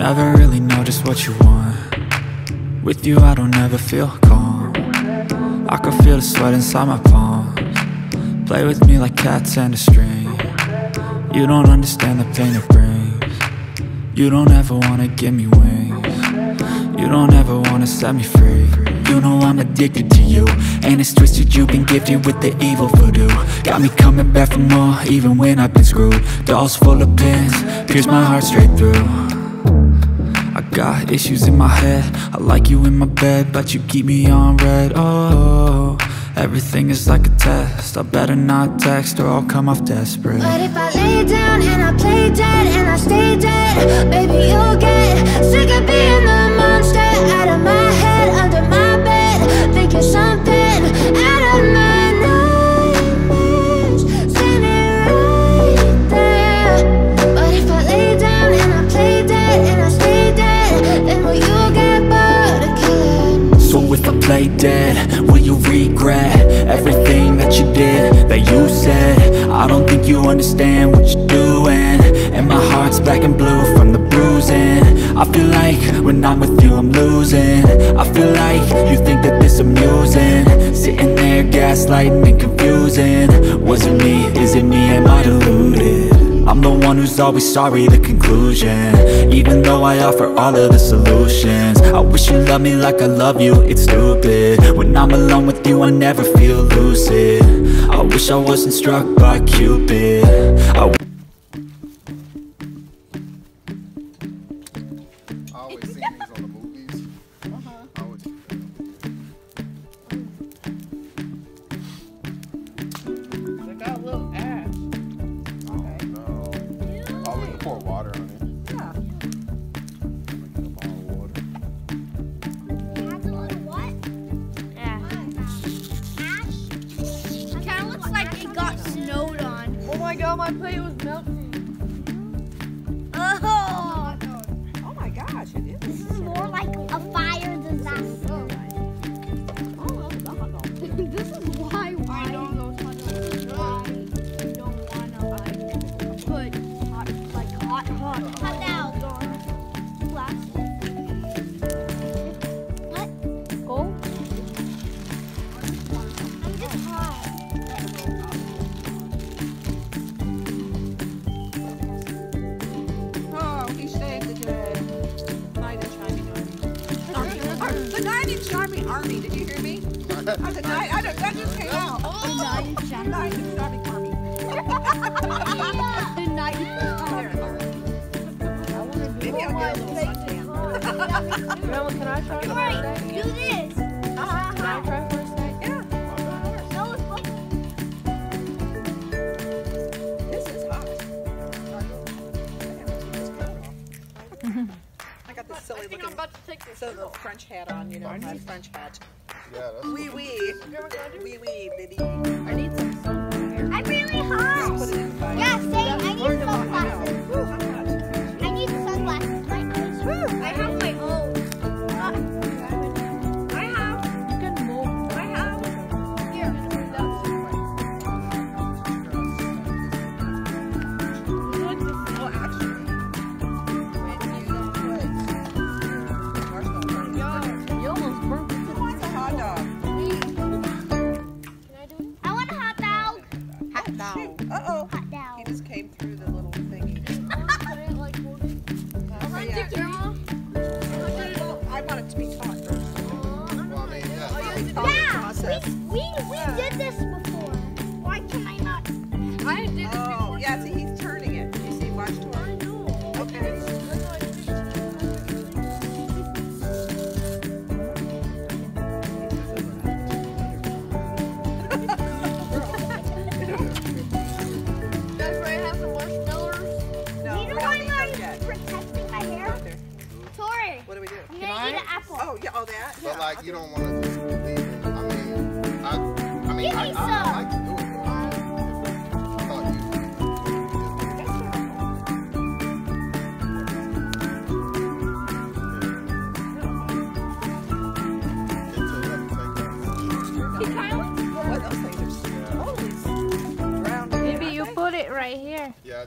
Never really know just what you want. With you I don't ever feel calm. I can feel the sweat inside my palms. Play with me like cats and a string. You don't understand the pain it brings. You don't ever wanna give me wings. You don't ever wanna set me free. You know I'm addicted to you, and it's twisted, you've been gifted with the evil voodoo. Got me coming back for more, even when I've been screwed. Dolls full of pins, pierce my heart straight through. I got issues in my head, I like you in my bed, but you keep me on red. Oh, everything is like a test, I better not text or I'll come off desperate. But if I lay down and I play dead and I stay dead, baby you'll get sick of being the monster out of my head, under my bed, thinking something out of my nightmares, standing right there. But if I lay down and I play dead and I stay dead, then will you get bored of killing? So if I play dead, will you regret everything that you did, that you said? I don't think you understand what you're doing, and my heart's black and blue from the bruising. I feel like when I'm with you I'm losing. I feel like you think that this amusing, sitting there gaslighting and confusing. Was it me? Is it me? Am I deluded? I'm the one who's always sorry, the conclusion, even though I offer all of the solutions. I wish you loved me like I love you, it's stupid. When I'm alone with you I never feel lucid. I wish I wasn't struck by Cupid. Pour water on it. Yeah. Get a bottle of water. Has a little what? Yeah. Ash? It kind of looks like it got snowed on. Oh my god, my plate was melting. Oh! Oh my gosh, it is. This is more like a fire disaster. Oh, This is why I don't know why you don't wanna like put hot. Hot now. What? Go. I'm just hot. Oh, he saved the day. Knight in Shining Army. The Knight in Shining Army, did you hear me? The Knight, that just came out. The Knight in Shining Knight in Shining Army. The Knight in Shining Army. Maybe I'll get a little suntan. Grandma, can I try for a Alright, second? do this. Can I try for a second? Yeah. No, it's supposed This is hot. I got this silly looking. I'm about to take this little French hat on, you know, my French hat. Yeah, that's Wee wee. Wee wee, baby. I need some sun here. I'm really hot. Put it in fire. Yeah, same. I need sunglasses. Woo, I'm hot. I need sunglasses. My eyes. I have my own. I have. You can move. I have. Here. Oh, actually. You almost burnt it. Who wants a hot dog? I want a hot dog. Hot dog. Uh-oh. Hot dog. He just came through the little thingy. Yeah. I want it to be hot first. well, I mean, yeah. Yeah, Process. we did this before. Why can I not? I did it Oh, yeah, see, he's turning it. You see, watch Tori. Okay. Guys, ready to have some marshmallows? No, You we know don't why need I'm those yet. protecting my hair? Okay. Tori, What do we do? I'm gonna eat an apple. Oh, yeah, oh, that? But Yeah, like, I'll you do don't want to just leave it. I mean, Give me I some. like to do it. But I thought you. What, those things are so, holy, ground. Maybe you put it right here. Yeah.